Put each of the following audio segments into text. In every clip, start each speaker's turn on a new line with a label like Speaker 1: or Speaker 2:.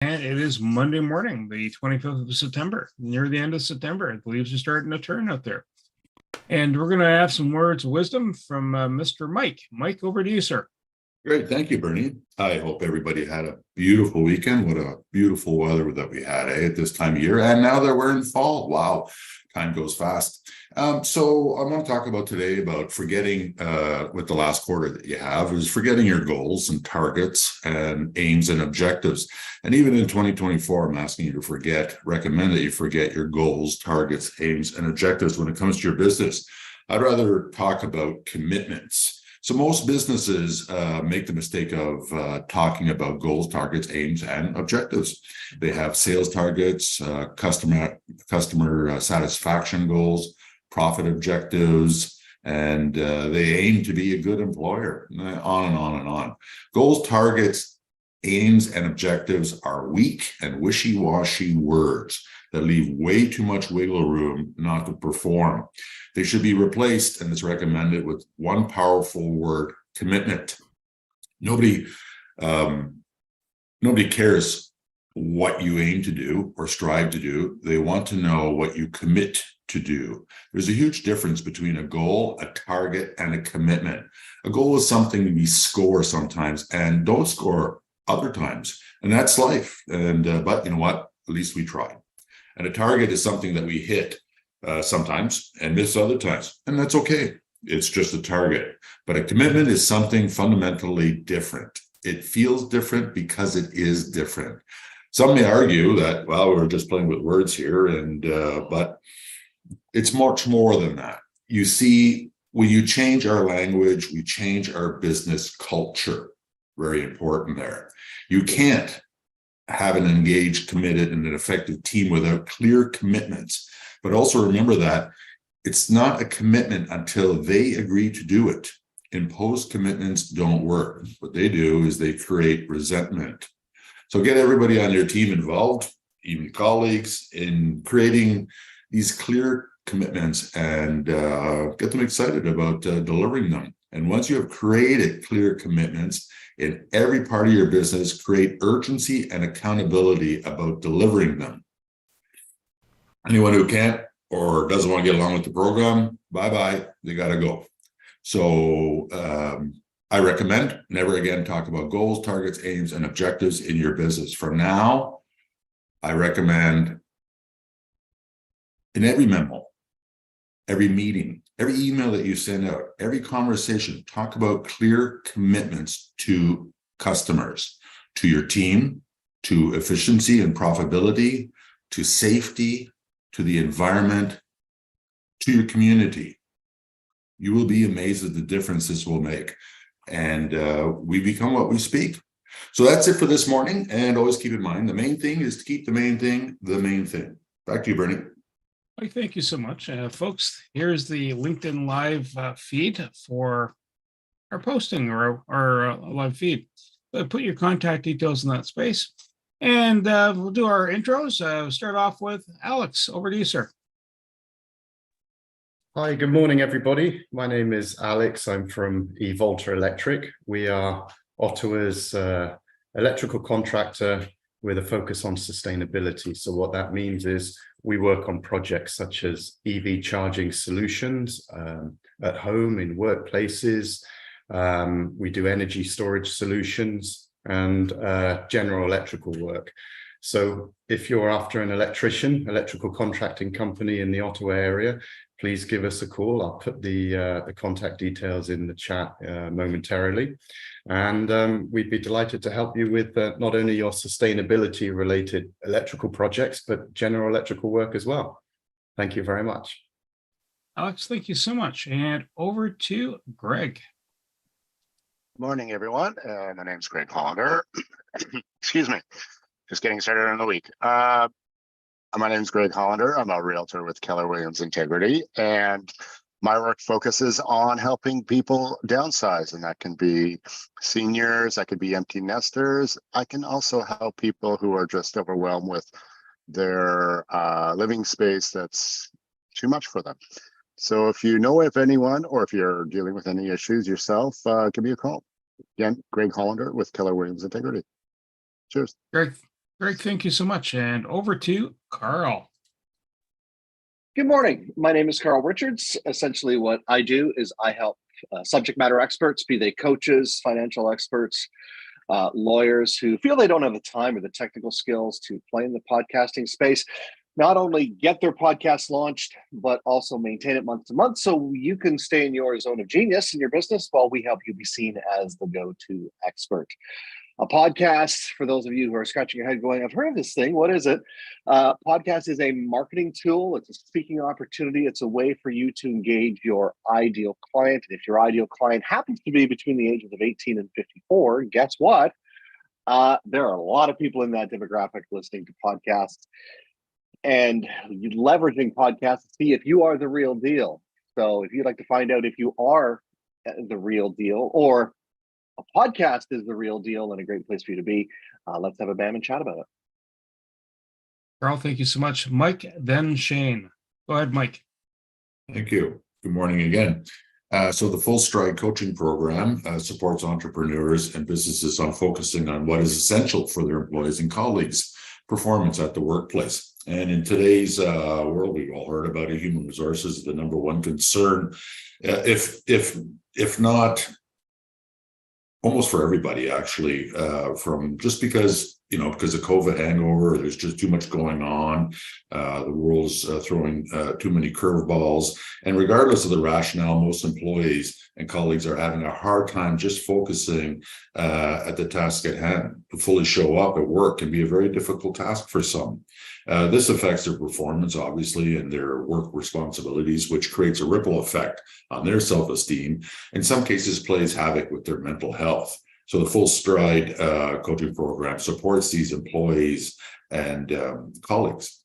Speaker 1: And it is Monday morning, the 25th of September, near the end of September. The leaves are starting to turn out there. And we're going to have some words of wisdom from Mr. Mike. Mike, over to you, sir.
Speaker 2: Great. Thank you, Bernie. I hope everybody had a beautiful weekend. What a beautiful weather that we had at this time of year. And now that we're in fall, wow, time goes fast. So I want to talk about today about forgetting with the last quarter that you have is forgetting your goals and targets and aims and objectives. And even in 2024, I'm asking you to recommend that you forget your goals, targets, aims, and objectives when it comes to your business. I'd rather talk about commitments. So most businesses make the mistake of talking about goals, targets, aims, and objectives. They have sales targets, customer satisfaction goals, profit objectives, and they aim to be a good employer, on and on and on. Goals, targets, aims, and objectives are weak and wishy-washy words that leave way too much wiggle room not to perform. They should be replaced, and it's recommended, with one powerful word: commitment. Nobody cares what you aim to do or strive to do. They want to know what you commit to do. There's a huge difference between a goal, a target, and a commitment. A goal is something we score sometimes and don't score other times, and that's life. And but you know what? At least we tried. And a target is something that we hit sometimes and miss other times, and that's okay. It's just a target. But a commitment is something fundamentally different. It feels different because it is different. Some may argue that, well, we're just playing with words here, and but it's much more than that. You see, when you change our language, we change our business culture. Very important there. You can't have an engaged, committed, and an effective team without clear commitments. But also remember that it's not a commitment until they agree to do it. Imposed commitments don't work. What they do is they create resentment. So get everybody on your team involved, even colleagues, in creating these clear commitments and get them excited about delivering them. And once you have created clear commitments in every part of your business, create urgency and accountability about delivering them. Anyone who can't or doesn't want to get along with the program, bye-bye, they got to go. So I recommend never again talk about goals, targets, aims, and objectives in your business. From now, I recommend in every memo, every meeting, every email that you send out, every conversation, talk about clear commitments to customers, to your team, to efficiency and profitability, to safety, to the environment, to your community. You will be amazed at the difference this will make. And we become what we speak. So that's it for this morning. And always keep in mind, the main thing is to keep the main thing the main thing. Back to you, Bernie.
Speaker 1: Mike, thank you so much. Folks, here's the LinkedIn Live feed for our posting or our live feed. Put your contact details in that space. And we'll do our intros. Start off with Alex. Over to you, sir.
Speaker 3: Hi, good morning, everybody. My name is Alex. I'm from eVolta Electric. We are Ottawa's electrical contractor with a focus on sustainability. So what that means is we work on projects such as EV charging solutions at home, in workplaces. We do energy storage solutions and general electrical work. So if you're after an electrical contracting company in the Ottawa area, please give us a call. I'll put the contact details in the chat momentarily. And we'd be delighted to help you with not only your sustainability related electrical projects, but general electrical work as well. Thank you very much.
Speaker 1: Alex, thank you so much. And over to Greg.
Speaker 4: Morning, everyone. My name's Greg Hollander. Excuse me. Just getting started on the week. My name is Greg Hollander. I'm a realtor with Keller Williams Integrity, and my work focuses on helping people downsize, and that can be seniors, that could be empty nesters. I can also help people who are just overwhelmed with their living space that's too much for them. So if you know of anyone, or if you're dealing with any issues yourself, give me a call. Again, Greg Hollander with Keller Williams Integrity. Cheers.
Speaker 1: Greg, Greg, thank you so much. And over to Carl.
Speaker 5: Good morning. My name is Carl Richards. Essentially, what I do is I help subject matter experts, be they coaches, financial experts, lawyers who feel they don't have the time or the technical skills to play in the podcasting space, not only get their podcast launched, but also maintain it month to month so you can stay in your zone of genius in your business while we help you be seen as the go-to expert. A podcast, for those of you who are scratching your head going, I've heard of this thing. What is it? Podcast is a marketing tool. It's a speaking opportunity. It's a way for you to engage your ideal client. And if your ideal client happens to be between the ages of 18 and 54, guess what? There are a lot of people in that demographic listening to podcasts. And you leveraging podcasts to see if you are the real deal. So if you'd like to find out if you are the real deal or a podcast is the real deal and a great place for you to be, let's have a BAM and chat about it.
Speaker 1: Carl, thank you so much. Mike, then Shane. Go ahead, Mike.
Speaker 2: Thank you. Good morning again. So the Full Stride coaching program supports entrepreneurs and businesses on focusing on what is essential for their employees and colleagues' performance at the workplace. And in today's world, we've all heard about it. Human resources is the number one concern, if not almost for everybody, actually, from just because of COVID hangover, there's just too much going on. The world's throwing too many curveballs. And regardless of the rationale, most employees and colleagues are having a hard time just focusing at the task at hand. To fully show up at work can be a very difficult task for some. This affects their performance, obviously, and their work responsibilities, which creates a ripple effect on their self-esteem. In some cases, plays havoc with their mental health. So the Full Stride coaching program supports these employees and colleagues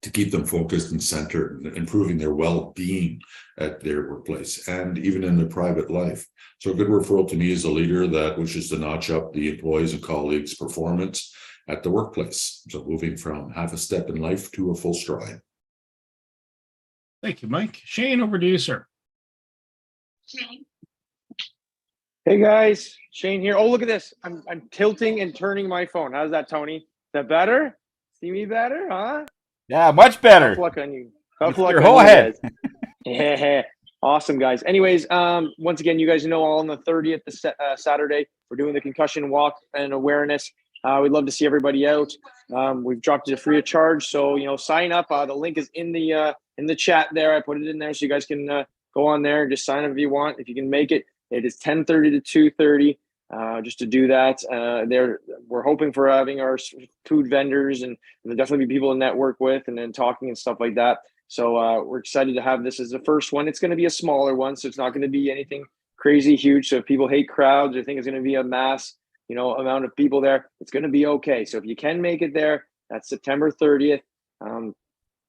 Speaker 2: to keep them focused and centered, and improving their well-being at their workplace and even in their private life. So a good referral to me is a leader that wishes to notch up the employees and colleagues' performance at the workplace. So moving from half a step in life to a full stride.
Speaker 1: Thank you, Mike. Shane, over to you, sir.
Speaker 6: Hey guys, Shane here. Oh, look at this. I'm tilting and turning my phone. How's that, Tony? Is that better? See me better, huh?
Speaker 7: Yeah, much better.
Speaker 6: Tough luck on you. Tough luck
Speaker 7: your
Speaker 6: on
Speaker 7: whole
Speaker 6: you
Speaker 7: head.
Speaker 6: guys. Yeah, awesome, guys. Anyways, once again, you guys know on the 30th, Saturday, we're doing the concussion walk and awareness. We'd love to see everybody out. We've dropped it free of charge, so sign up. The link is in the chat there. I put it in there so you guys can go on there and just sign up if you want. If you can make it, it is 10:30 to 2:30. Just to do that, we're hoping for having our food vendors and there'll definitely be people to network with and then talking and stuff like that. So we're excited to have this as the first one. It's going to be a smaller one, so it's not going to be anything crazy huge. So if people hate crowds or think it's going to be a mass, amount of people there, it's going to be okay. So if you can make it there, that's September 30th,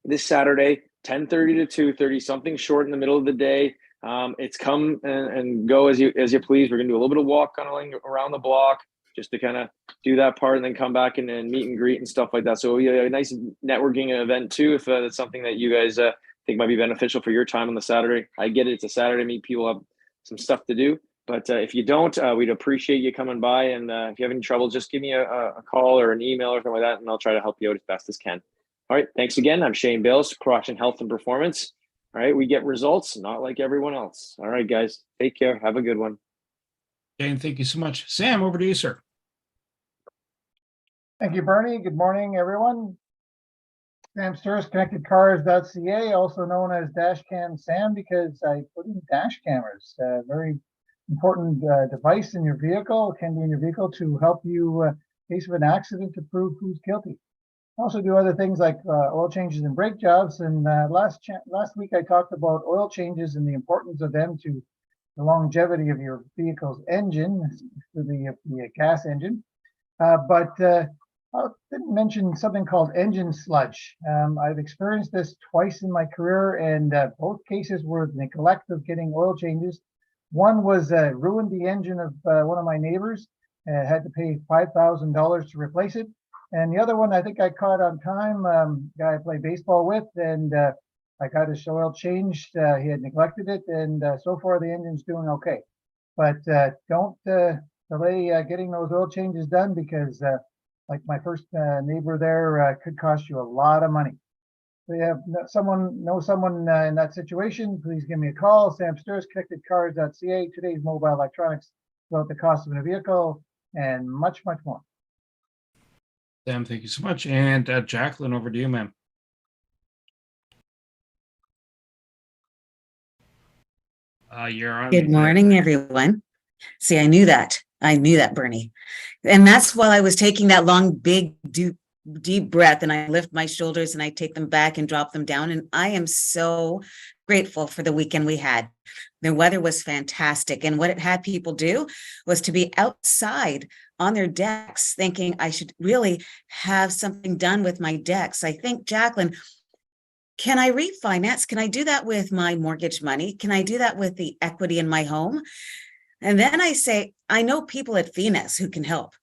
Speaker 6: this Saturday, 10:30 to 2:30, something short in the middle of the day. It's come and go as you please. We're gonna do a little bit of walk kind of around the block just to kind of do that part and then come back and meet and greet and stuff like that. So a nice networking event too, if that's something that you guys think might be beneficial for your time on the Saturday. I get it. It's a Saturday. Meet people have some stuff to do. But if you don't, we'd appreciate you coming by. And if you have any trouble, just give me a call or an email or something like that, and I'll try to help you out as best as can. All right. Thanks again. I'm Shane Bales, Croatia Health and Performance. All right. We get results, not like everyone else. All right, guys. Take care. Have a good one.
Speaker 1: Jane, thank you so much. Sam, over to you, sir.
Speaker 8: Thank you, Bernie. Good morning, everyone. Sam Sturz, ConnectedCars.ca, also known as Dashcam Sam, because I put in dash cameras. Very important device in your vehicle, can be in your vehicle to help you in case of an accident to prove who's guilty. Also do other things like oil changes and brake jobs. And last week I talked about oil changes and the importance of them to the longevity of your vehicle's engine, to the gas engine. But I didn't mention something called engine sludge. I've experienced this twice in my career, and both cases were neglect of getting oil changes. One was ruined the engine of one of my neighbors. Had to pay $5,000 to replace it. And the other one, I think I caught on time, guy I play baseball with, and I got his oil changed. He had neglected it, and so far the engine's doing okay. But don't delay getting those oil changes done, because like my first neighbor there, could cost you a lot of money. If you have know someone in that situation, please give me a call. Sam Sturz, connectedcars.ca. Today's mobile electronics, about the cost of a vehicle, and much, much more.
Speaker 1: Sam, thank you so much. And Jacqueline, over to you, ma'am. You're on.
Speaker 7: Good morning, everyone. See, I knew that. I knew that, Bernie. And that's while I was taking that long, big, deep breath, and I lift my shoulders and I take them back and drop them down. And I am so grateful for the weekend we had. The weather was fantastic. And what it had people do was to be outside on their decks thinking I should really have something done with my decks. I think, Jacqueline, can I refinance? Can I do that with my mortgage money? Can I do that with the equity in my home? And then I say, I know people at Venus who can help,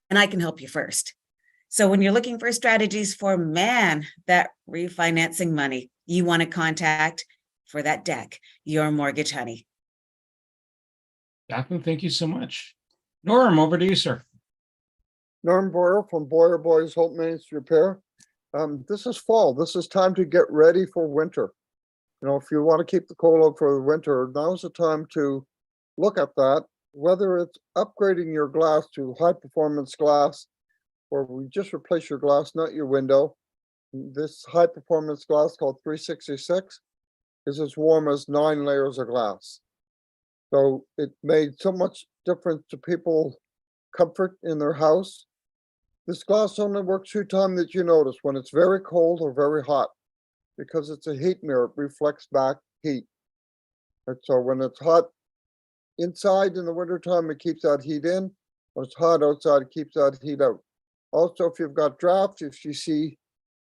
Speaker 7: and I can help you first. So when you're looking for strategies for, man, that refinancing money, you want to contact for that deck, your mortgage honey.
Speaker 1: Jacqueline, thank you so much. Norm, over to you, sir.
Speaker 9: Norm Boyer from Boyer Boys Home Maintenance Repair. This is fall. This is time to get ready for winter. You know, if you want to keep the cold out for the winter, now's the time to look at that, whether it's upgrading your glass to high performance glass, or we just replace your glass, not your window. This high performance glass called 366 is as warm as 9 layers of glass. So it made so much difference to people comfort in their house. This glass only works 2 times that you notice, when it's very cold or very hot, because it's a heat mirror, it reflects back heat. And so when it's hot inside in the wintertime, it keeps that heat in. When it's hot outside, it keeps that heat out. Also, if you've got drafts, if you see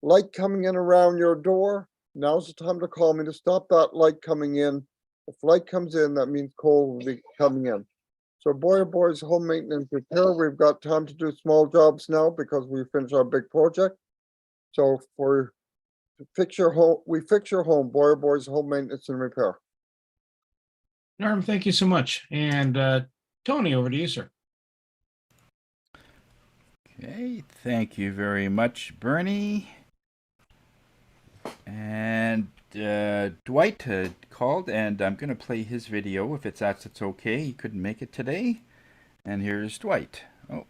Speaker 9: light coming in around your door, now's the time to call me to stop that light coming in. If light comes in, that means cold will be coming in. So Boyer Boys Home Maintenance Repair, we've got time to do small jobs now because we finished our big project. So to fix your home, we fix your home, Boyer Boys Home Maintenance and Repair.
Speaker 1: Norm, thank you so much. And Tony, over to you, sir.
Speaker 10: Okay, thank you very much, Bernie. And Dwight called, and I'm going to play his video if it's okay. He couldn't make it today. And here's Dwight. Oh.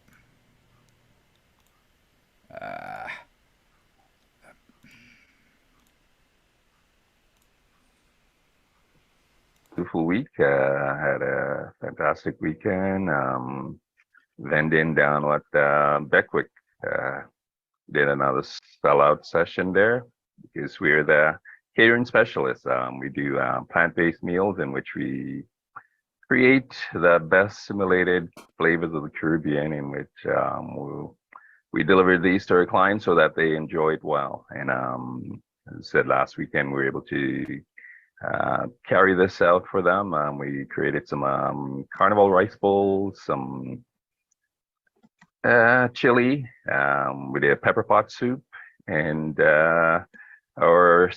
Speaker 11: Beautiful week. Had a fantastic weekend. Vending down at Beckwick. Did another sellout session there because we're the catering specialists. We do plant-based meals in which we create the best simulated flavors of the Caribbean, in which we deliver these to our clients so that they enjoy it well. And as I said, last weekend we were able to carry this out for them. We created some carnival rice bowls, some chili, we did a pepper pot soup, and our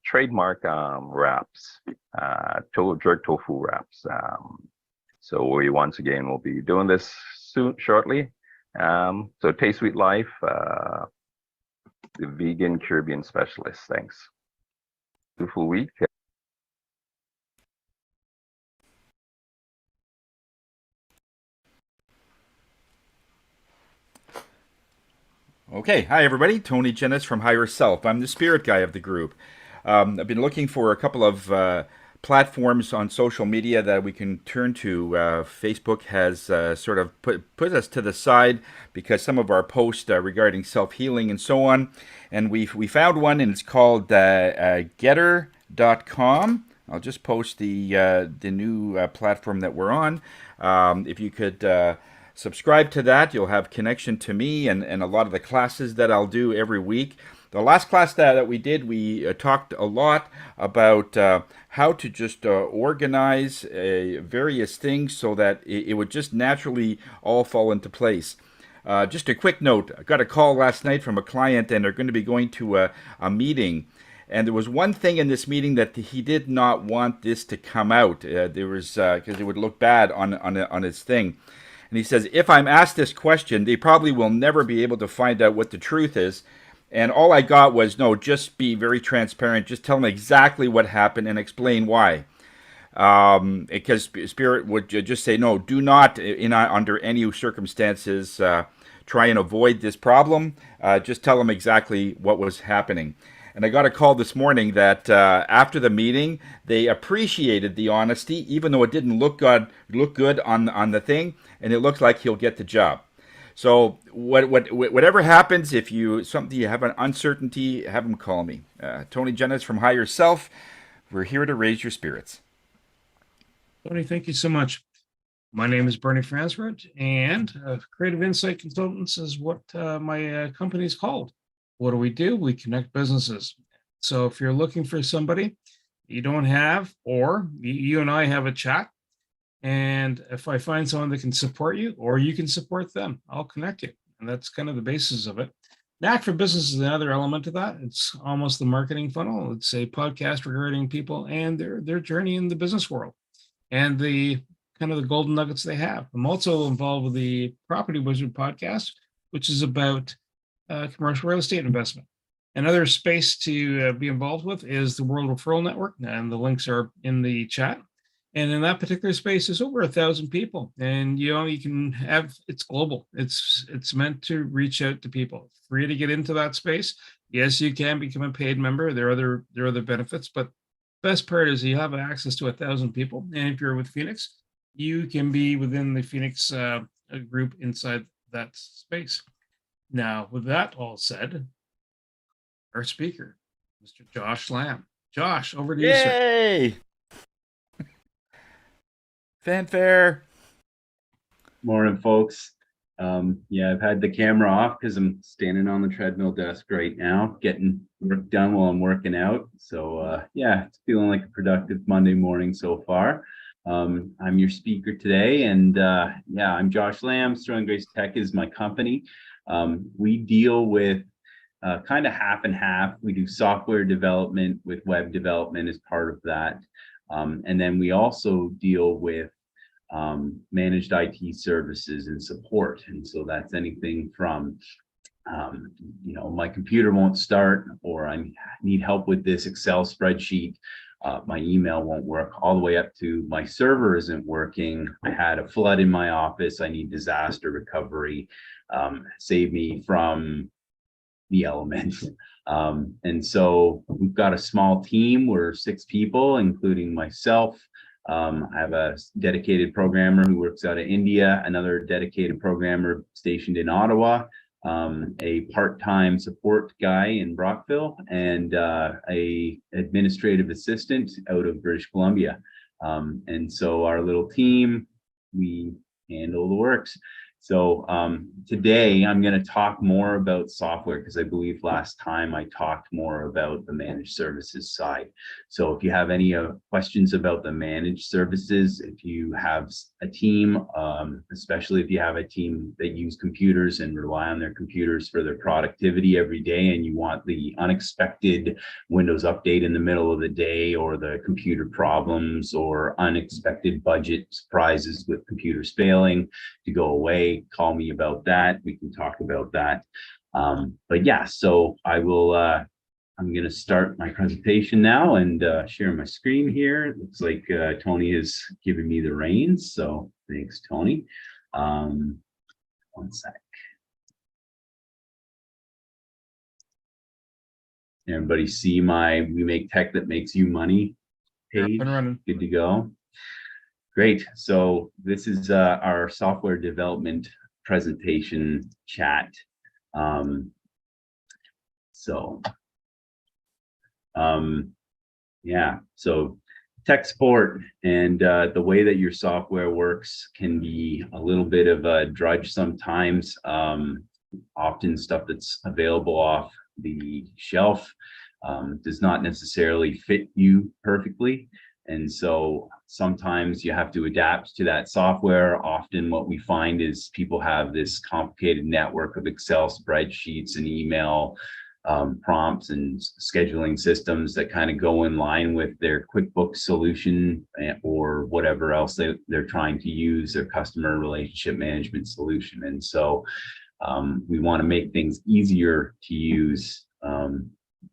Speaker 11: trademark wraps, jerk tofu wraps. So we once again will be doing this soon, shortly. So Taste Sweet Life, the vegan Caribbean specialist. Thanks. Beautiful week.
Speaker 10: Okay, hi everybody, Tony Jennis from Higher Self. I'm the spirit guy of the group. I've been looking for a couple of platforms on social media that we can turn to. Facebook has sort of put us to the side because some of our posts regarding self-healing and so on. And we found one, and it's called Getter.com. I'll just post the new platform that we're on. If you could subscribe to that, you'll have connection to me and a lot of the classes that I'll do every week. The last class that we did, we talked a lot about how to just organize various things so that it would just naturally all fall into place. Just a quick note, I got a call last night from a client, and they're going to be going to a meeting. And there was one thing in this meeting that he did not want this to come out. There was because it would look bad on his thing. And he says, if I'm asked this question, they probably will never be able to find out what the truth is. And all I got was, no, just be very transparent. Just tell them exactly what happened and explain why. Because Spirit would just say, no, do not, under any circumstances, try and avoid this problem. Just tell them exactly what was happening. And I got a call this morning that after the meeting, they appreciated the honesty, even though it didn't look good on the thing, and it looks like he'll get the job. So whatever happens, if you have an uncertainty, have them call me. Tony Jennis from Higher Self. We're here to raise your spirits.
Speaker 1: Tony, thank you so much. My name is Bernie Fransford, and Creative Insight Consultants is what my company is called. What do? We connect businesses. So if you're looking for somebody you don't have, or you and I have a chat, and if I find someone that can support you, or you can support them, I'll connect you. And that's kind of the basis of it. Knack for Business is another element of that. It's almost the marketing funnel. It's a podcast regarding people and their journey in the business world, and the kind of the golden nuggets they have. I'm also involved with the Property Wizard podcast, which is about commercial real estate investment. Another space to be involved with is the World Referral Network, and the links are in the chat. And in that particular space, there's over 1,000 people, and you can have, it's global. It's meant to reach out to people. Free to get into that space. Yes, you can become a paid member. There are other benefits, but best part is you have access to 1,000 people. And if you're with Phoenix, you can be within the Phoenix group inside that space. Now, with that all said, our speaker, Mr. Josh Lamb. Josh, over to you, sir.
Speaker 10: Yay! Fanfare.
Speaker 12: Morning, folks. Yeah, I've had the camera off because I'm standing on the treadmill desk right now, getting work done while I'm working out. So yeah, it's feeling like a productive Monday morning so far. I'm your speaker today, and yeah, I'm Josh Lamb. Sterling Grace Tech is my company. We deal with kind of half and half. We do software development with web development as part of that. And then we also deal with managed IT services and support. And so that's anything from, my computer won't start, or I need help with this Excel spreadsheet. My email won't work, all the way up to my server isn't working. I had a flood in my office. I need disaster recovery. Save me from the elements. And so we've got a small team. We're 6 people, including myself. I have a dedicated programmer who works out of India, another dedicated programmer stationed in Ottawa, a part-time support guy in Brockville, and a administrative assistant out of British Columbia. And so our little team, we handle the works. So today I'm going to talk more about software, because I believe last time I talked more about the managed services side. So if you have any questions about the managed services, if you have a team, especially if you have a team that use computers and rely on their computers for their productivity every day, and you want the unexpected Windows update in the middle of the day, or the computer problems, or unexpected budget surprises with computers failing to go away, call me about that. We can talk about that. But yeah, so I'm going to start my presentation now and share my screen here. It looks like Tony is giving me the reins. So thanks, Tony. One sec. Everybody see my We Make Tech That Makes You Money page? Good to go. Great. So this is our software development presentation chat. Yeah, so tech support and the way that your software works can be a little bit of a drudge sometimes. Often stuff that's available off the shelf does not necessarily fit you perfectly. And so sometimes you have to adapt to that software. Often what we find is people have this complicated network of Excel spreadsheets and email prompts and scheduling systems that kind of go in line with their QuickBooks solution or whatever else they're trying to use, their customer relationship management solution. And so we want to make things easier to use.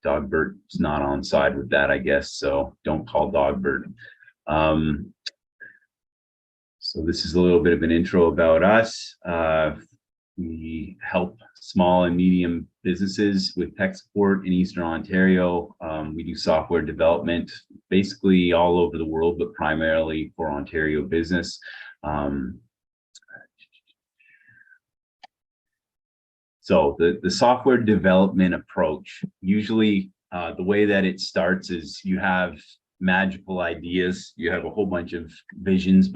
Speaker 12: Dogbert's not on side with that, I guess, so don't call Dogbert. So this is a little bit of an intro about us. We help small and medium businesses with tech support in Eastern Ontario. We do software development basically all over the world, but primarily for Ontario business. So the software development approach, usually the way that it starts is you have magical ideas, you have a whole bunch of visions,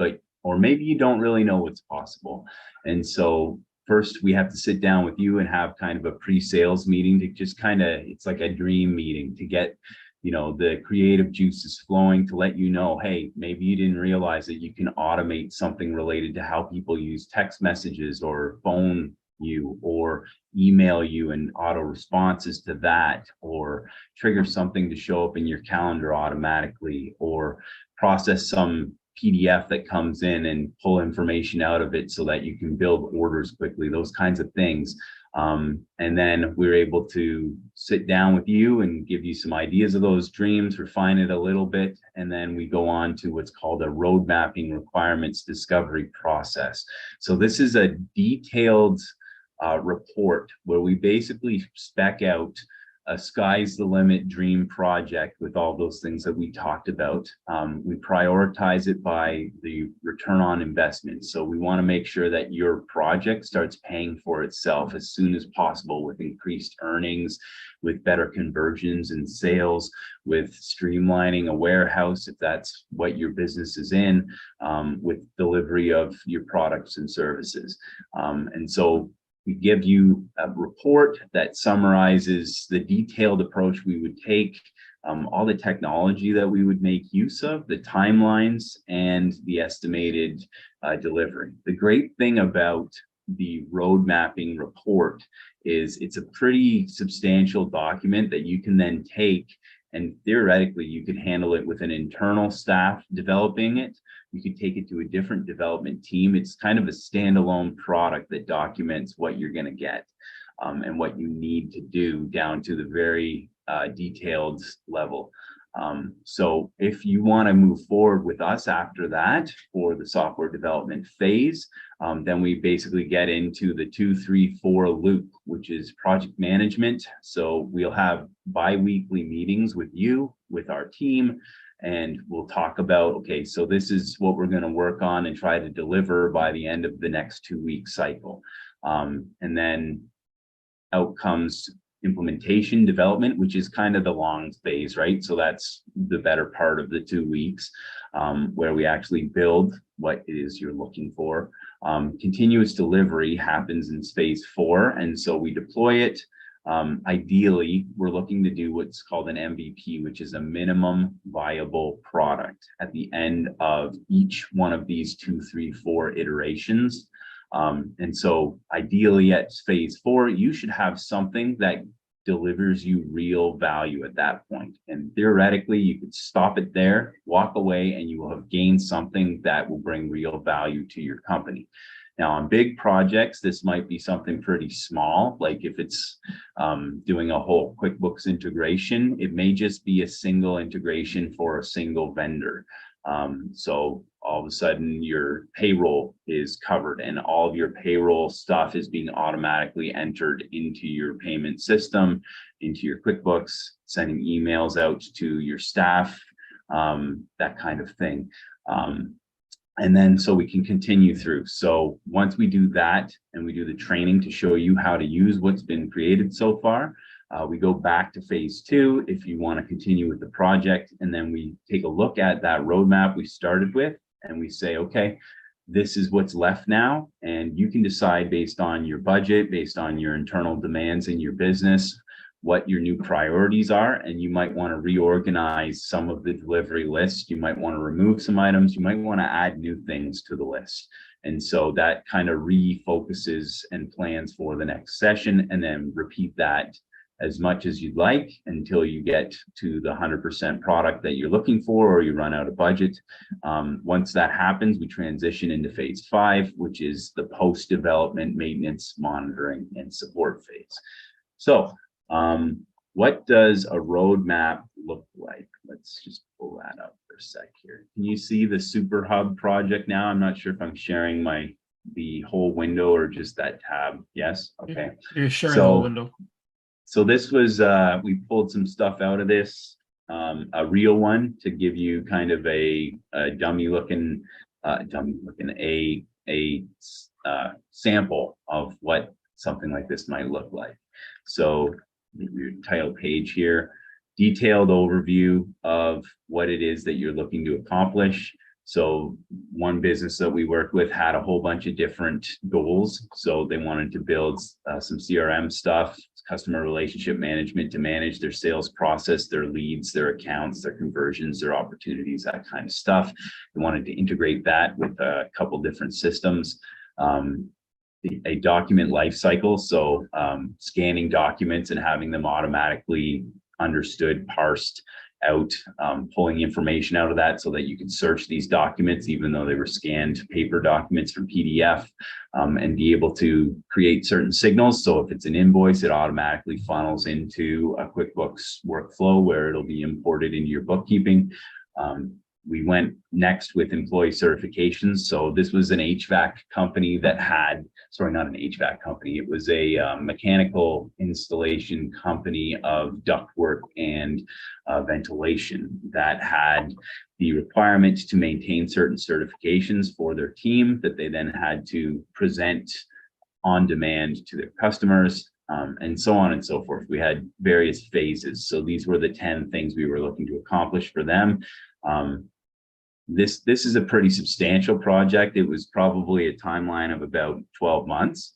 Speaker 12: or maybe you don't really know what's possible. And so first we have to sit down with you and have kind of a pre-sales meeting to just kind of, it's like a dream meeting to get, you know, the creative juices flowing, to let you know, hey, maybe you didn't realize that you can automate something related to how people use text messages or phone you or email you and auto responses to that, or trigger something to show up in your calendar automatically, or process some PDF that comes in and pull information out of it so that you can build orders quickly, those kinds of things. And then we're able to sit down with you and give you some ideas of those dreams, refine it a little bit, and then we go on to what's called a road mapping requirements discovery process. So this is a detailed report where we basically spec out a sky's the limit dream project with all those things that we talked about. We prioritize it by the return on investment. So we want to make sure that your project starts paying for itself as soon as possible, with increased earnings, with better conversions and sales, with streamlining a warehouse, if that's what your business is in, with delivery of your products and services. And so we give you a report that summarizes the detailed approach we would take, all the technology that we would make use of, the timelines, and the estimated delivery. The great thing about the road mapping report is it's a pretty substantial document that you can then take, and theoretically you could handle it with an internal staff developing it. You could take it to a different development team. It's kind of a standalone product that documents what you're going to get and what you need to do down to the very detailed level. So if you want to move forward with us after that for the software development phase, then we basically get into the 2, 3, 4 loop, which is project management. So we'll have bi-weekly meetings with you, with our team, and we'll talk about, okay, so this is what we're going to work on and try to deliver by the end of the next 2-week cycle. And then out comes implementation development, which is kind of the long phase, right? So that's the better part of the 2 weeks, where we actually build what it is you're looking for. Continuous delivery happens in phase 4, and so we deploy it. Ideally, we're looking to do what's called an MVP, which is a minimum viable product at the end of each one of these 2, 3, 4 iterations. And so ideally at phase 4, you should have something that delivers you real value at that point. And theoretically, you could stop it there, walk away, and you will have gained something that will bring real value to your company. Now, on big projects, this might be something pretty small, like if it's doing a whole QuickBooks integration, it may just be a single integration for a single vendor. So all of a sudden your payroll is covered and all of your payroll stuff is being automatically entered into your payment system, into your QuickBooks, sending emails out to your staff, that kind of thing. And then so we can continue through. So once we do that and we do the training to show you how to use what's been created so far, we go back to phase 2 if you want to continue with the project, and then we take a look at that roadmap we started with and we say, okay, this is what's left now, and you can decide based on your budget, based on your internal demands in your business, what your new priorities are, and you might want to reorganize some of the delivery list. You might want to remove some items. You might want to add new things to the list. And so that kind of refocuses and plans for the next session, and then repeat that as much as you'd like until you get to the 100% product that you're looking for, or you run out of budget. Once that happens, we transition into phase 5, which is the post-development maintenance, monitoring, and support phase. So what does a roadmap look like? Let's just pull that up for a sec here. Can you see the Super Hub project now? I'm not sure if I'm sharing the whole window or just that tab. Yes. Okay.
Speaker 1: You're sharing the whole window.
Speaker 12: So this was, we pulled some stuff out of this, a real one to give you kind of a dummy looking, sample of what something like this might look like. So your title page here, detailed overview of what it is that you're looking to accomplish. So one business that we worked with had a whole bunch of different goals. So they wanted to build some CRM stuff, customer relationship management to manage their sales process, their leads, their accounts, their conversions, their opportunities, that kind of stuff. They wanted to integrate that with a couple different systems. A document lifecycle, so scanning documents and having them automatically understood, parsed out, pulling information out of that so that you can search these documents, even though they were scanned paper documents from PDF, and be able to create certain signals. So if it's an invoice, it automatically funnels into a QuickBooks workflow where it'll be imported into your bookkeeping. We went next with employee certifications. So this was an HVAC company that had, sorry, not an HVAC company. It was a mechanical installation company of ductwork and ventilation that had the requirement to maintain certain certifications for their team that they then had to present on demand to their customers. And so on and so forth. We had various phases. So these were the 10 things we were looking to accomplish for them. This is a pretty substantial project. It was probably a timeline of about 12 months.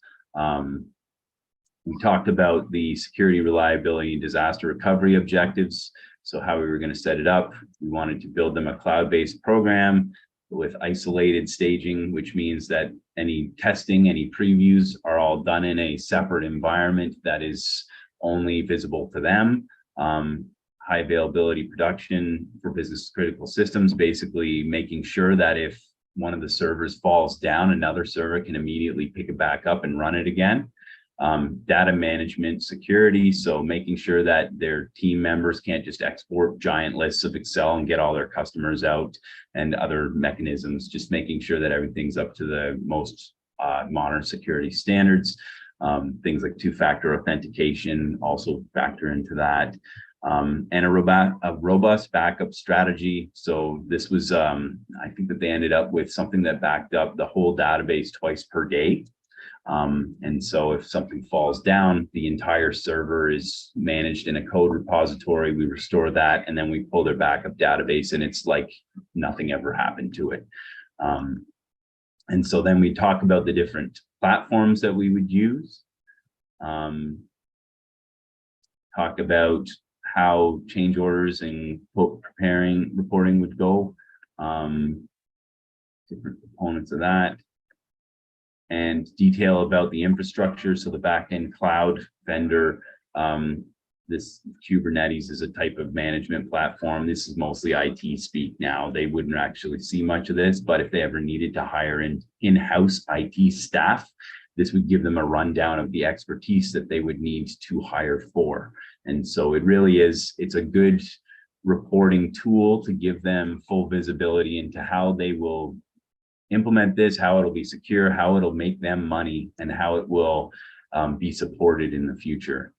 Speaker 12: We talked about the security, reliability, and disaster recovery objectives. So how we were going to set it up. We wanted to build them a cloud-based program with isolated staging, which means that any testing, any previews are all done in a separate environment that is only visible to them. High availability production for business critical systems, basically making sure that if one of the servers falls down, another server can immediately pick it back up and run it again. Data management security, so making sure that their team members can't just export giant lists of Excel and get all their customers out, and other mechanisms, just making sure that everything's up to the most modern security standards. Things like two-factor authentication also factor into that. And a robust backup strategy. So this was, I think that they ended up with something that backed up the whole database twice per day. And so if something falls down, the entire server is managed in a code repository. We restore that, and then we pull their backup database, and it's like nothing ever happened to it. And so then we talk about the different platforms that we would use. Talk about how change orders and reporting would go, different components of that, and detail about the infrastructure. So the backend cloud vendor, this Kubernetes is a type of management platform. This is mostly IT speak now. They wouldn't actually see much of this, but if they ever needed to hire in-house IT staff, this would give them a rundown of the expertise that they would need to hire for. And so it really is, it's a good reporting tool to give them full visibility into how they will implement this, how it'll be secure, how it'll make them money, and how it will be supported in the future,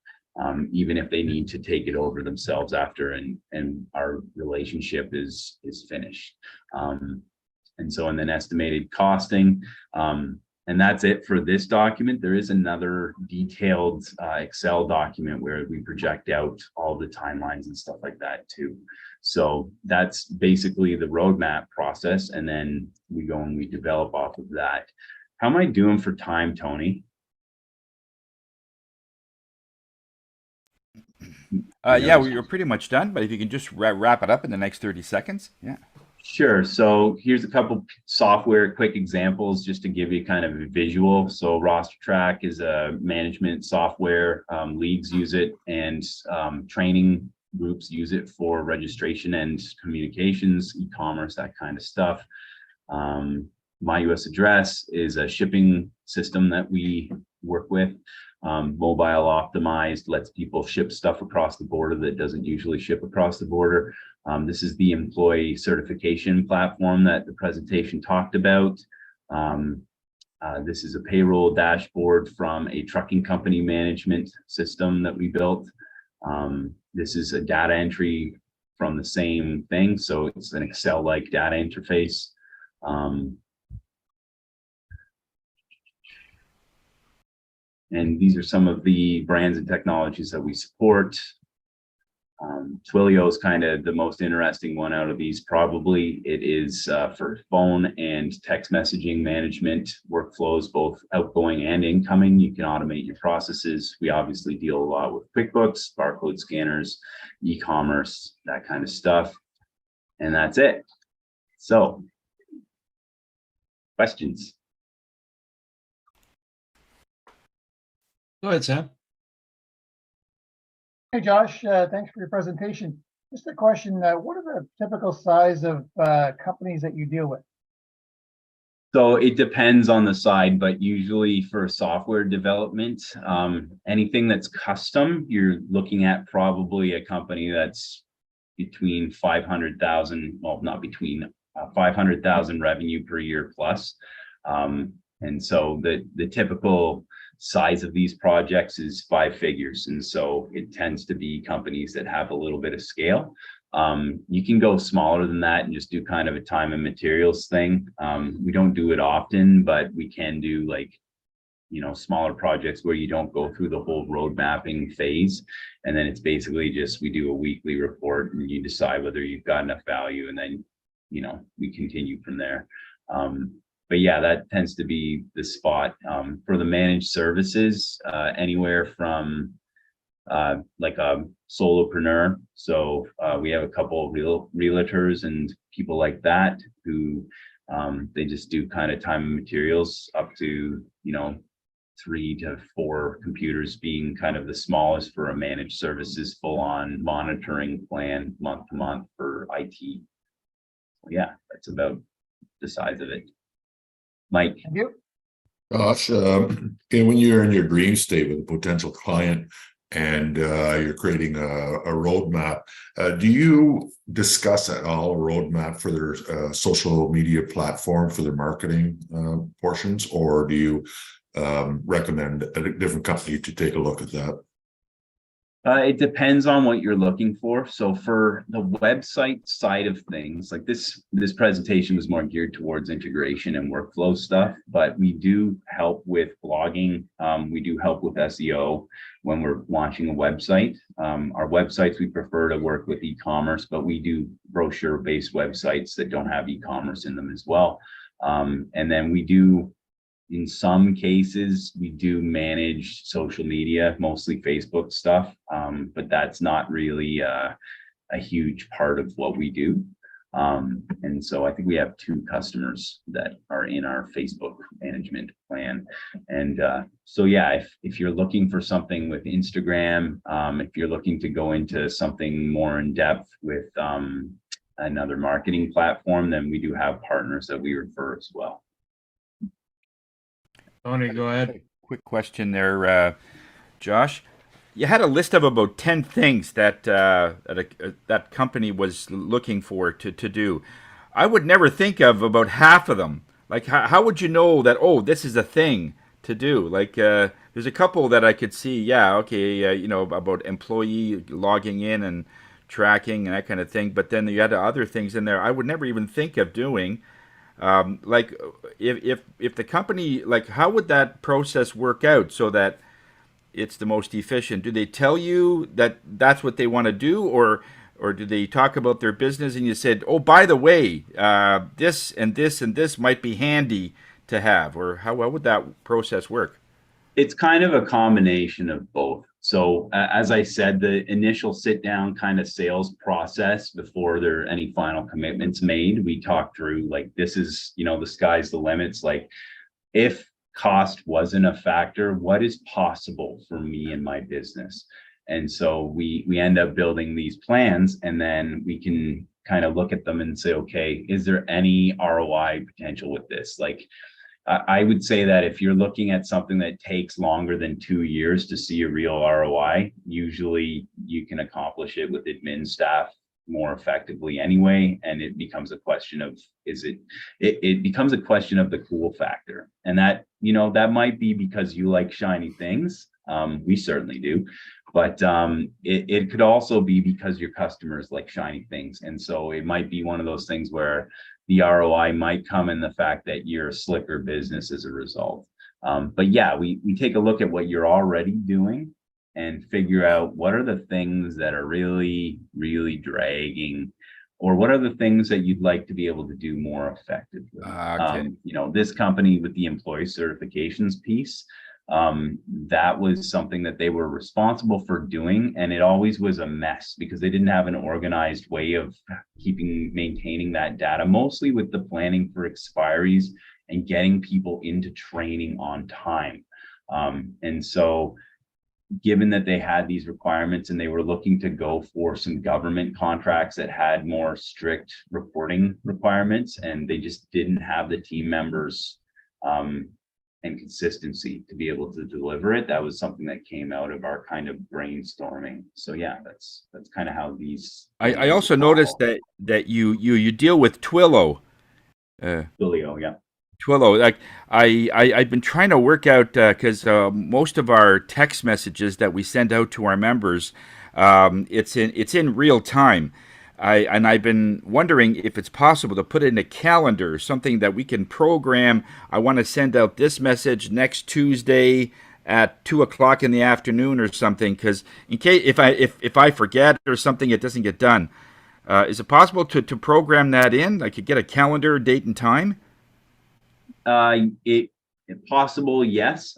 Speaker 12: even if they need to take it over themselves after and our relationship is finished. And so, and then estimated costing. And that's it for this document. There is another detailed Excel document where we project out all the timelines and stuff like that too. So that's basically the roadmap process. And then we go and we develop off of that. How am I doing for time, Tony?
Speaker 10: Yeah, we're pretty much done, but if you can just wrap it up in the next 30 seconds. Yeah.
Speaker 12: Sure. So here's a couple software quick examples just to give you kind of a visual. So Roster Track is a management software. Leagues use it, and training groups use it for registration and communications, e-commerce, that kind of stuff. My US Address is a shipping system that we work with. Mobile optimized, lets people ship stuff across the border that doesn't usually ship across the border. This is the employee certification platform that the presentation talked about. This is a payroll dashboard from a trucking company management system that we built. This is a data entry from the same thing. So it's an Excel-like data interface. And these are some of the brands and technologies that we support. Twilio is kind of the most interesting one out of these, probably. It is for phone and text messaging management workflows, both outgoing and incoming. You can automate your processes. We obviously deal a lot with QuickBooks, barcode scanners, e-commerce, that kind of stuff. And that's it. So, questions?
Speaker 1: Go ahead, Sam.
Speaker 8: Hey, Josh, thanks for your presentation. Just a question, what are the typical size of companies that you deal with?
Speaker 12: So it depends on the side, but usually for software development, anything that's custom, you're looking at probably a company that's between 500,000, well, not between 500,000 revenue per year plus. And so the typical size of these projects is 5 figures. And so it tends to be companies that have a little bit of scale. You can go smaller than that and just do kind of a time and materials thing. We don't do it often, but we can do, like, you know, smaller projects where you don't go through the whole road mapping phase. And then it's basically just, we do a weekly report and you decide whether you've got enough value, and then, you know, we continue from there. But yeah, that tends to be the spot. For the managed services, anywhere from like a solopreneur. So we have a couple of realtors and people like that who they just do kind of time and materials up to, you know, 3 to 4 computers being kind of the smallest for a managed services full-on monitoring plan month to month for IT. Yeah, that's about the size of it. Mike.
Speaker 8: Thank you.
Speaker 2: Gosh, and when you're in your dream state with a potential client and you're creating a roadmap, do you discuss at all a roadmap for their social media platform for their marketing portions, or do you recommend a different company to take a look at that?
Speaker 12: It depends on what you're looking for. So for the website side of things, like this presentation was more geared towards integration and workflow stuff, but we do help with blogging. We do help with SEO when we're launching a website. Our websites, we prefer to work with e-commerce, but we do brochure-based websites that don't have e-commerce in them as well. And then we do, in some cases, we do manage social media, mostly Facebook stuff, but that's not really a huge part of what we do. And so I think we have 2 customers that are in our Facebook management plan. And so, yeah, if you're looking for something with Instagram, if you're looking to go into something more in depth with another marketing platform, then we do have partners that we refer as well.
Speaker 1: Tony, go ahead.
Speaker 10: Quick question there, Josh. You had a list of about 10 things that that company was looking for to do. I would never think of about half of them. Like, how would you know that, oh, this is a thing to do? Like, there's a couple that I could see, yeah, okay, you know, about employee logging in and tracking and that kind of thing. But then you had other things in there I would never even think of doing. Like if the company, like, how would that process work out so that it's the most efficient? Do they tell you that that's what they want to do, or do they talk about their business and you said, oh, by the way, this and this and this might be handy to have, or how would that process work?
Speaker 12: It's kind of a combination of both. So as I said, the initial sit down kind of sales process before there are any final commitments made, we talk through like, this is, you know, the sky's the limits. Like if cost wasn't a factor, what is possible for me and my business? And so we end up building these plans, and then we can kind of look at them and say, okay, is there any ROI potential with this? Like, I would say that if you're looking at something that takes longer than 2 years to see a real ROI, usually you can accomplish it with admin staff more effectively anyway. And it becomes a question of, it becomes a question of the cool factor. And that, you know, that might be because you like shiny things. We certainly do. But it could also be because your customers like shiny things. And so it might be one of those things where the ROI might come in the fact that you're a slicker business as a result. But yeah, we take a look at what you're already doing and figure out what are the things that are really, really dragging, or what are the things that you'd like to be able to do more effectively.
Speaker 10: Okay.
Speaker 12: You know, this company with the employee certifications piece, that was something that they were responsible for doing, and it always was a mess because they didn't have an organized way of maintaining that data, mostly with the planning for expiries and getting people into training on time. And so given that they had these requirements and they were looking to go for some government contracts that had more strict reporting requirements, and they just didn't have the team members and consistency to be able to deliver it. That was something that came out of our kind of brainstorming. So yeah, that's kind of how these.
Speaker 10: I also noticed that you deal with Twilio.
Speaker 12: Twilio, yeah.
Speaker 10: Twilio, like I've been trying to work out because most of our text messages that we send out to our members, it's in real time. I've been wondering if it's possible to put in a calendar, something that we can program. I want to send out this message next Tuesday at 2:00 in the afternoon or something, because in case if I forget or something, it doesn't get done. Is it possible to program that in? I could get a calendar, date, and time.
Speaker 12: If possible, yes.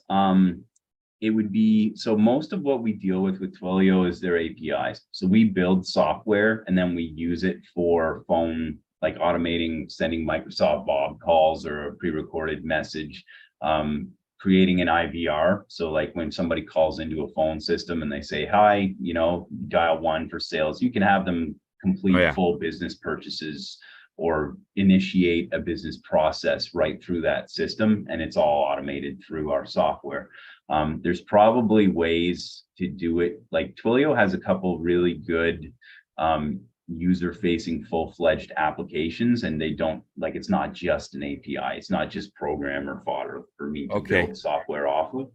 Speaker 12: It would be, so most of what we deal with Twilio is their APIs. So we build software and then we use it for phone, like automating, sending Microsoft Bob calls or a pre-recorded message, creating an IVR. So like when somebody calls into a phone system and they say, hi, you know, dial 1 for sales, you can have them complete full business purchases or initiate a business process right through that system. And it's all automated through our software. There's probably ways to do it. Like Twilio has a couple really good user-facing full-fledged applications, and they don't, like, it's not just an API. It's not just programmer fodder for me to build software off of.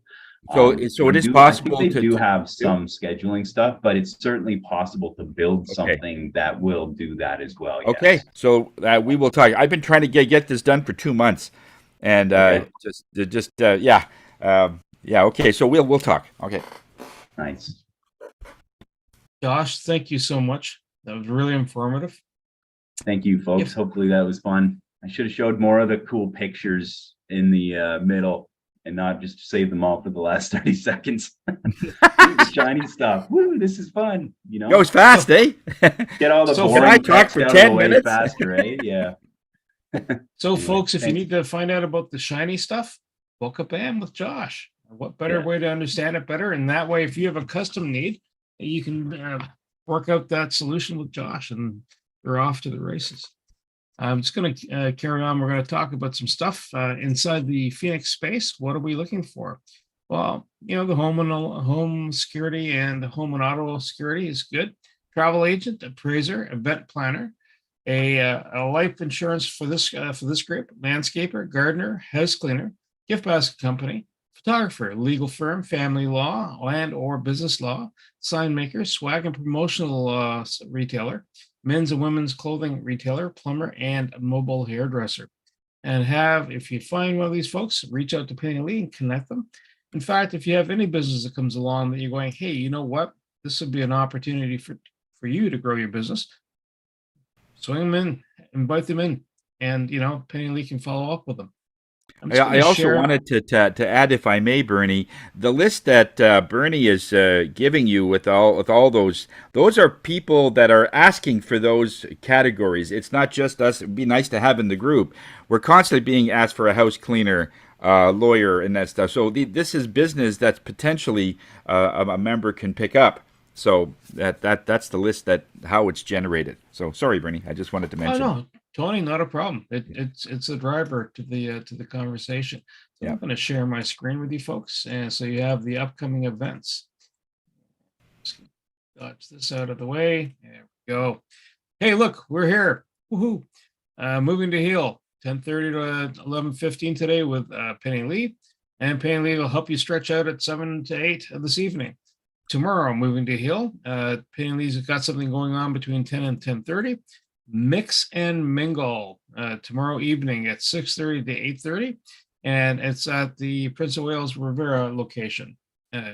Speaker 10: So it is possible.
Speaker 12: I think they do have some scheduling stuff, but it's certainly possible to build something that will do that as well.
Speaker 10: Okay, yes. So we will talk. I've been trying to get this done for 2 months, and yeah. Okay, so we'll talk. Okay.
Speaker 12: Nice.
Speaker 1: Josh, thank you so much. That was really informative.
Speaker 12: Thank you, folks. Yep. Hopefully that was fun. I should have showed more of the cool pictures in the middle and not just save them all for the last 30 seconds. Shiny stuff. Woo, this is fun. You know,
Speaker 10: goes fast, eh?
Speaker 12: Get all the
Speaker 10: can I talk for 10 minutes
Speaker 12: faster, eh? Yeah.
Speaker 1: So, folks, if you need to find out about the shiny stuff, book a band with Josh. What better way to understand it better? And that way, if you have a custom need, you can work out that solution with Josh, and you're off to the races. I'm just going to carry on. We're going to talk about some stuff inside the Phoenix space. What are we looking for? Well, you know, the home security and home and auto security is good. Travel agent, appraiser, event planner, a life insurance for this group, landscaper, gardener, house cleaner, gift basket company, photographer, legal firm, family law, land or business law, sign maker, swag and promotional retailer, men's and women's clothing retailer, plumber, and mobile hairdresser. And if you find one of these folks, reach out to Penny Lee and connect them. In fact, if you have any business that comes along that you're going, hey, you know what? This would be an opportunity for you to grow your business. Swing them in, invite them in, and, you know, Penny Lee can follow up with them. I'm just
Speaker 10: I
Speaker 1: gonna
Speaker 10: also
Speaker 1: share.
Speaker 10: wanted to add, if I may, Bernie, the list that Bernie is giving you with all those are people that are asking for those categories. It's not just us. It'd be nice to have in the group. We're constantly being asked for a house cleaner, lawyer, and that stuff. So this is business that's potentially a member can pick up. So that's the list, that how it's generated. So sorry, Bernie. I just wanted to
Speaker 1: Oh
Speaker 10: mention.
Speaker 1: no, Tony, not a problem. It's a driver to the conversation. So
Speaker 10: Yeah.
Speaker 1: I'm going to share my screen with you folks, and so you have the upcoming events. Just dodge this out of the way. There we go. Hey, look, we're here. Woohoo! Moving to Heal, 10:30 to 11:15 today with Penny Lee, and Penny Lee will help you stretch out at 7 to 8 of this evening. Tomorrow, moving to Heal, Penny Lee's got something going on between 10 and 10:30. Mix and Mingle tomorrow evening at 6:30 to 8:30, and it's at the Prince of Wales Rivera location.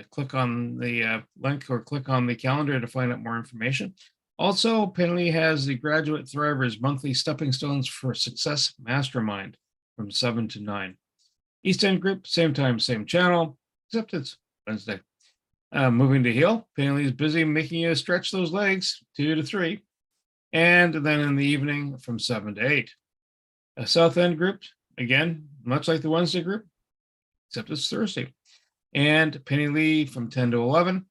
Speaker 1: Click on the link or click on the calendar to find out more information. Also, Penley has the Graduate Thrivers monthly Stepping Stones for Success Mastermind from 7 to 9. East End Group, same time, same channel, except it's Wednesday. Moving to Heal, Penley's busy making you stretch those legs 2 to 3. And then in the evening from 7 to 8. A South End Group, again, much like the Wednesday group, except it's Thursday. And Penny Lee from 10 to 11.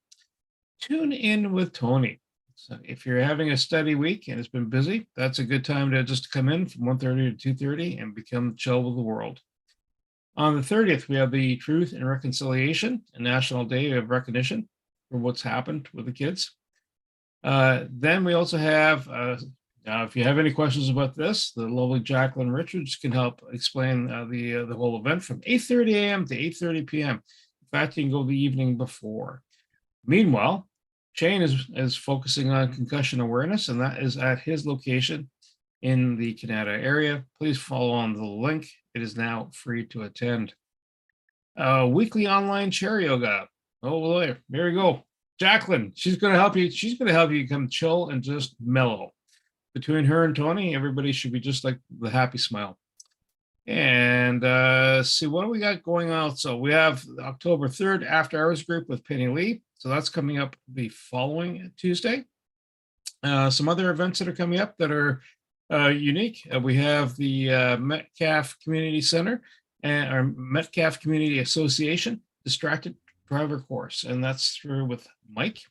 Speaker 1: Tune in with Tony. So if you're having a study week and it's been busy, that's a good time to just come in from 1:30 to 2:30 and become chill with the world. On the 30th, we have the Truth and Reconciliation, a National Day of Recognition for what's happened with the kids. Then we also have, if you have any questions about this, the lovely Jacqueline Richards can help explain the whole event from 8:30 a.m. to 8:30 p.m. In fact, you can go the evening before. Meanwhile, Shane is focusing on concussion awareness, and that is at his location in the Canada area. Please follow on the link. It is now free to attend. Weekly online chair yoga. Oh boy, there we go. Jacqueline, she's going to help you. She's going to help you come chill and just mellow. Between her and Tony, everybody should be just like the happy smile. And see, what do we got going on? So we have October 3rd After Hours group with Penny Lee. So that's coming up the following Tuesday. Some other events that are coming up that are unique. We have the Metcalf Community Center and our Metcalf Community Association Distracted Driver course, and that's through with Mike.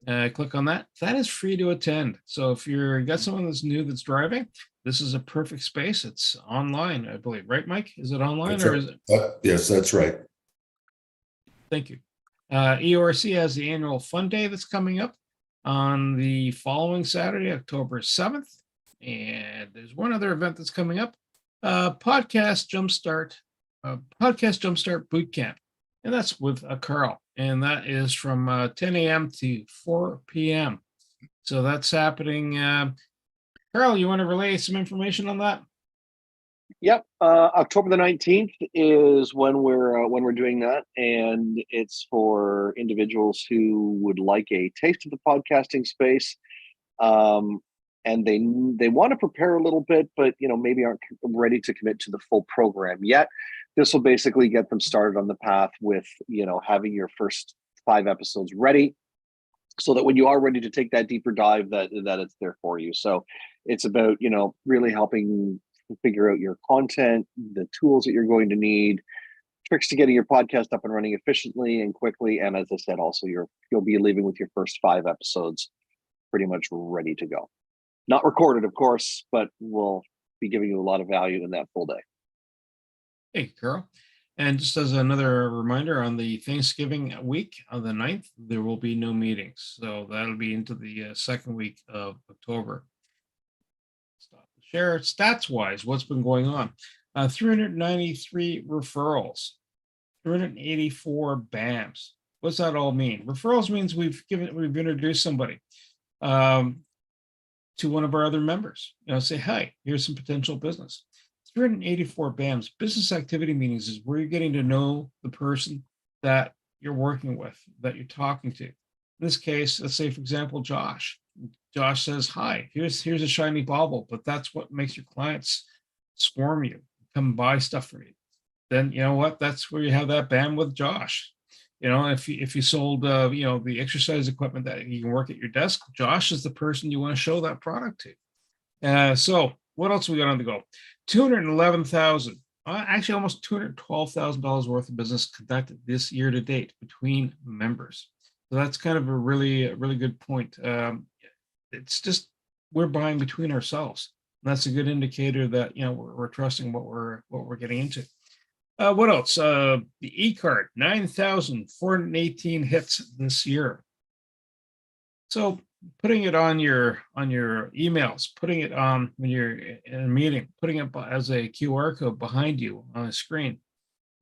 Speaker 1: Click on that. That is free to attend. So if you're got someone that's new that's driving, this is a perfect space. It's online, I believe, right, Mike? Is it online or is it?
Speaker 2: Yes, that's right.
Speaker 1: Thank you. EORC has the annual fun day that's coming up on the following Saturday, October 7th. And there's one other event that's coming up, Podcast Jumpstart Boot Camp. And that's with Carl. And that is from 10 a.m. to 4 p.m. So that's happening. Carl, you want to relay some information on that?
Speaker 5: Yep. October the 19th is when we're doing that, and it's for individuals who would like a taste of the podcasting space, and they want to prepare a little bit, but maybe aren't ready to commit to the full program yet. This will basically get them started on the path with having your first 5 episodes ready, so that when you are ready to take that deeper dive, that it's there for you. So it's about really helping figure out your content, the tools that you're going to need, tricks to getting your podcast up and running efficiently and quickly. And as I said, also you'll be leaving with your first 5 episodes pretty much ready to go. Not recorded, of course, but we'll be giving you a lot of value in that full day.
Speaker 1: Hey, Carl. And just as another reminder, on the Thanksgiving week on the 9th, there will be no meetings. So that'll be into the second week of October. Stop the share. Stats wise, what's been going on? 393 referrals, 384 BAMs. What's that all mean? Referrals means we've introduced somebody to one of our other members. Say, hi, here's some potential business. 384 BAMs, business activity meetings, is where you're getting to know the person that you're working with, that you're talking to. In this case, let's say, for example, Josh. Josh says, hi, here's a shiny bauble, but that's what makes your clients swarm you, come buy stuff from you. then you know what? That's where you have that BAM with Josh. You know, if you sold you know, the exercise equipment that you can work at your desk, Josh is the person you want to show that product to. So what else we got on the go? 211,000, actually almost $212,000 worth of business conducted this year to date between members. So that's kind of a really good point. It's just we're buying between ourselves. And that's a good indicator that, you know, we're trusting what we're getting into. What else? The e-card, 9,418 hits this year. So putting it on your emails, putting it on when you're in a meeting, putting it as a QR code behind you on a screen.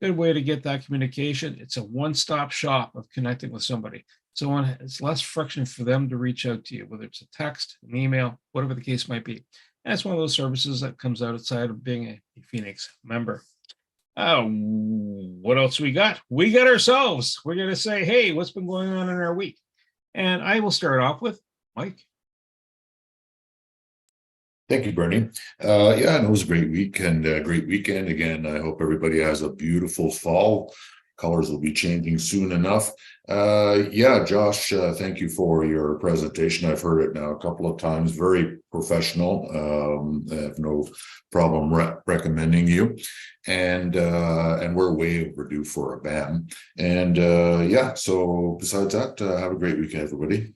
Speaker 1: Good way to get that communication. It's a one-stop shop of connecting with somebody. So it's less friction for them to reach out to you, whether it's a text, an email, whatever the case might be. And it's one of those services that comes outside of being a Phoenix member. What else we got? We got ourselves. We're going to say, hey, what's been going on in our week? And I will start off with Mike.
Speaker 2: Thank you, Bernie. Yeah, it was a great week and a great weekend. Again, I hope everybody has a beautiful fall. Colors will be changing soon enough. Yeah, Josh, thank you for your presentation. I've heard it now a couple of times. Very professional. I have no problem recommending you. And we're way overdue for a BAM. And yeah, so besides that, have a great weekend, everybody.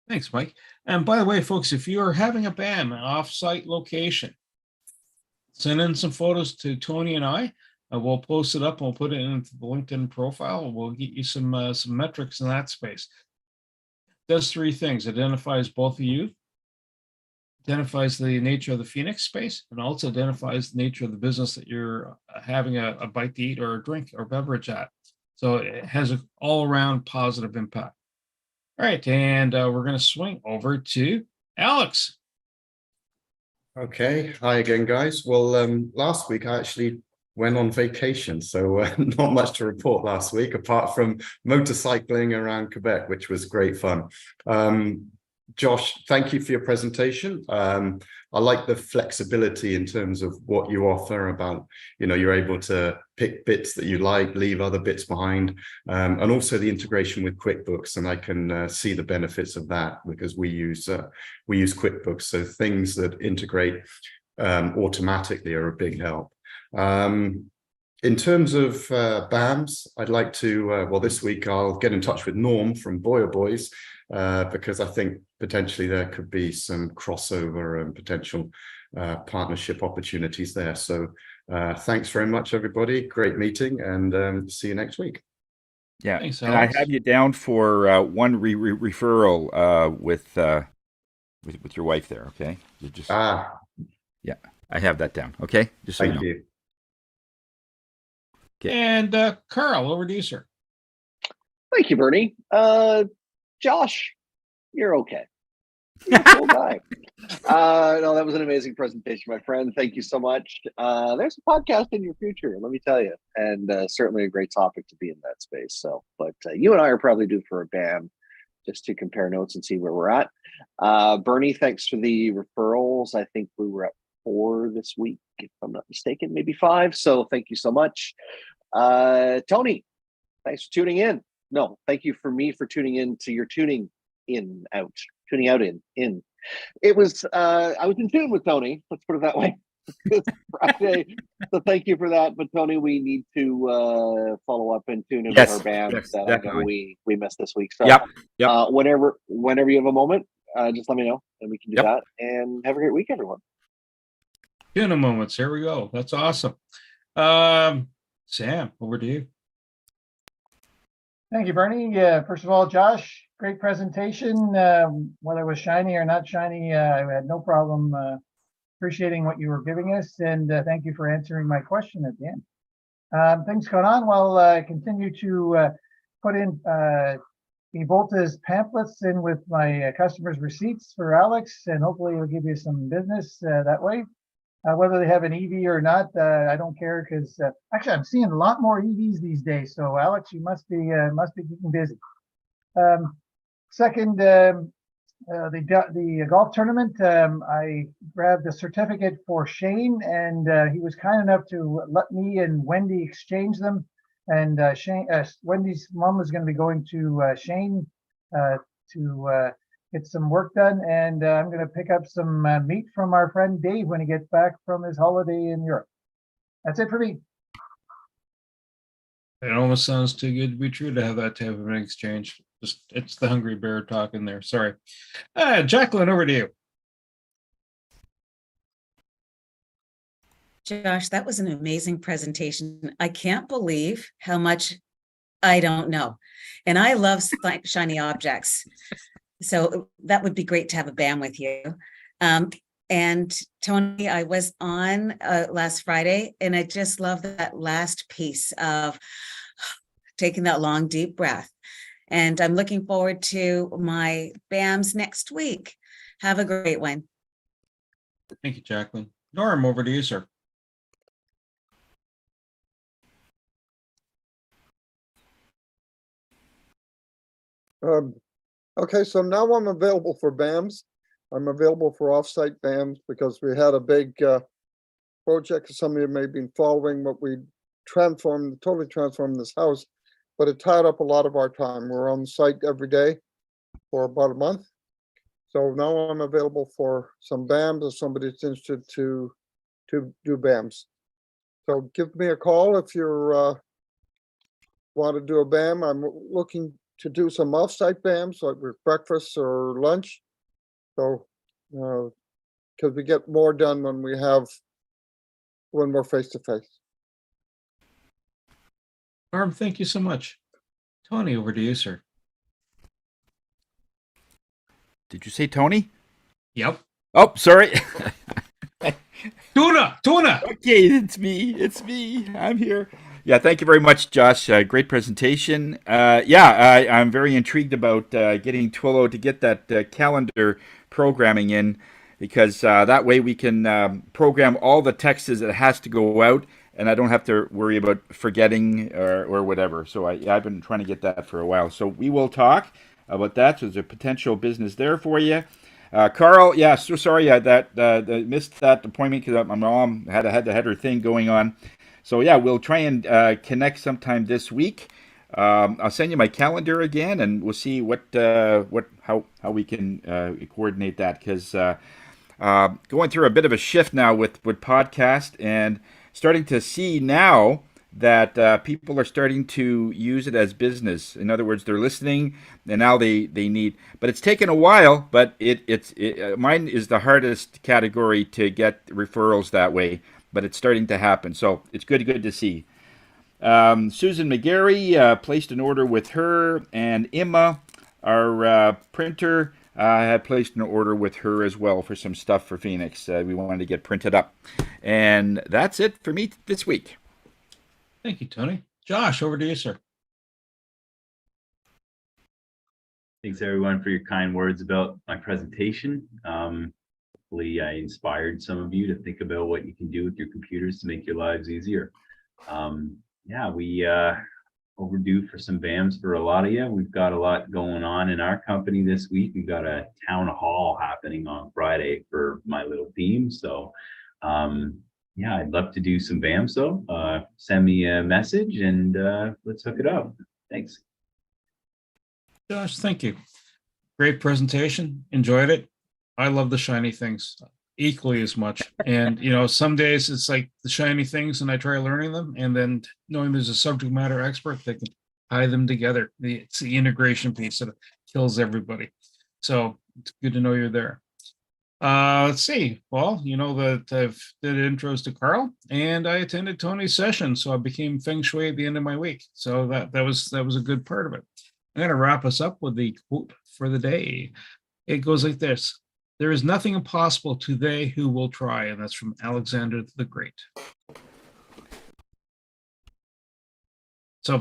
Speaker 1: Thanks, Mike. And by the way, folks, if you are having a BAM, an off-site location, send in some photos to Tony and I. We'll post it up. We'll put it into the LinkedIn profile. We'll get you some metrics in that space. Does three things: identifies both of you, identifies the nature of the Phoenix space, and also identifies the nature of the business that you're having a bite to eat or a drink or beverage at. So it has an all-around positive impact. All right, and we're going to swing over to Alex.
Speaker 3: Okay, hi again, guys. Well, last week I actually went on vacation, so not much to report last week, apart from motorcycling around Quebec, which was great fun. Josh, thank you for your presentation. I like the flexibility in terms of what you offer about, you know, you're able to pick bits that you like, leave other bits behind, and also the integration with QuickBooks. And I can see the benefits of that because we use QuickBooks. So things that integrate automatically are a big help. In terms of BAMs, I'd like to, well, this week I'll get in touch with Norm from Boyer Boys, because I think potentially there could be some crossover and potential partnership opportunities there. So thanks very much, everybody. Great meeting, and see you next week.
Speaker 10: Yeah,
Speaker 1: Thanks,
Speaker 10: and I
Speaker 1: Alex.
Speaker 10: have you down for one referral with your wife there. Okay, you just yeah, I have that down. Okay, just so
Speaker 3: Thank
Speaker 10: you know.
Speaker 3: you.
Speaker 10: Okay.
Speaker 1: And Carl, over to you, sir.
Speaker 5: Thank you, Bernie. Josh, you're okay. You're a cool guy. No, that was an amazing presentation, my friend. Thank you so much. There's a podcast in your future, let me tell you, and certainly a great topic to be in that space. So, but you and I are probably due for a BAM just to compare notes and see where we're at. Bernie, thanks for the referrals. I think we were at 4 this week, if I'm not mistaken, maybe 5. So thank you so much. Tony, thanks for tuning in. No, thank you for tuning in to your tuning out in. It was, I was in tune with Tony, let's put it that way. It's Friday, so thank you for that. But Tony, we need to follow up and tune in with our BAMs that I know we missed this week. So
Speaker 10: Yep.
Speaker 5: Whenever you have a moment, just let me know and we can do that. And have a great week, everyone.
Speaker 1: In a moment, here we go. That's awesome. Sam, over to you.
Speaker 8: Thank you, Bernie. First of all, Josh, great presentation. Whether it was shiny or not shiny, I had no problem appreciating what you were giving us, and thank you for answering my question at the end. Things going on. Well, I continue to put in Evolta's pamphlets in with my customers' receipts for Alex, and hopefully it'll give you some business that way. Whether they have an EV or not, I don't care, because actually I'm seeing a lot more EVs these days. So Alex, you must be keeping busy. Second, the golf tournament. I grabbed a certificate for Shane, and he was kind enough to let me and Wendy exchange them. And Wendy's mom was going to be going to Shane to get some work done, and I'm going to pick up some meat from our friend Dave when he gets back from his holiday in Europe. That's it for me.
Speaker 1: It almost sounds too good to be true to have that type of an exchange. Just it's the hungry bear talking there. Sorry. Jacqueline, over to you.
Speaker 7: Josh, that was an amazing presentation. I can't believe how much I don't know. And I love shiny objects. So that would be great to have a BAM with you. And Tony, I was on last Friday, and I just love that last piece of taking that long, deep breath. And I'm looking forward to my BAMs next week. Have a great one.
Speaker 1: Thank you, Jacqueline. Norm, over to you, sir.
Speaker 9: Okay, so now I'm available for BAMs. I'm available for offsite BAMs because we had a big project. Some of you may have been following what we totally transformed this house, but it tied up a lot of our time. We're on site every day for about a month. So now I'm available for some BAMs if somebody's interested to do BAMs. So give me a call if you want to do a BAM. I'm looking to do some offsite BAMs, like with breakfast or lunch. So, because we get more done when we're face to face.
Speaker 1: Norm, thank you so much. Tony, over to you, sir.
Speaker 10: Did you say Tony?
Speaker 1: Yep.
Speaker 10: Oh, sorry.
Speaker 1: Tuna.
Speaker 10: Okay, it's me. I'm here. Yeah, thank you very much, Josh. Great presentation. I'm very intrigued about getting Twilio to get that calendar programming in, because that way we can program all the texts that has to go out, and I don't have to worry about forgetting or whatever. So I've been trying to get that for a while. So we will talk about that. So there's a potential business there for you. Carl, yeah, so sorry that missed that appointment because my mom had her thing going on. So yeah, we'll try and connect sometime this week. I'll send you my calendar again, and we'll see how we can coordinate that. Because going through a bit of a shift now with podcast, and starting to see now that people are starting to use it as business. In other words, they're listening, and now they need. But it's taken a while. But mine is the hardest category to get referrals that way. But it's starting to happen, so it's good to see. Susan McGarry placed an order with her, and Emma, our printer, had placed an order with her as well for some stuff for Phoenix. We wanted to get printed up. And that's it for me this week.
Speaker 1: Thank you, Tony. Josh, over to you, sir.
Speaker 12: Thanks everyone for your kind words about my presentation. Hopefully I inspired some of you to think about what you can do with your computers to make your lives easier. We overdue for some BAMs for a lot of you. We've got a lot going on in our company this week. We've got a town hall happening on Friday for my little team. So I'd love to do some BAMs though. Send me a message and let's hook it up. Thanks.
Speaker 1: Josh, thank you. Great presentation. Enjoyed it. I love the shiny things equally as much. And, some days it's like the shiny things and I try learning them, and then knowing there's a subject matter expert that can tie them together. It's the integration piece that kills everybody. So it's good to know you're there. Let's see. Well, that I've did intros to Carl, and I attended Tony's session. So I became Feng Shui at the end of my week. So that was a good part of it. I'm going to wrap us up with the quote for the day. It goes like this: "There is nothing impossible to they who will try," and that's from Alexander the Great. So if you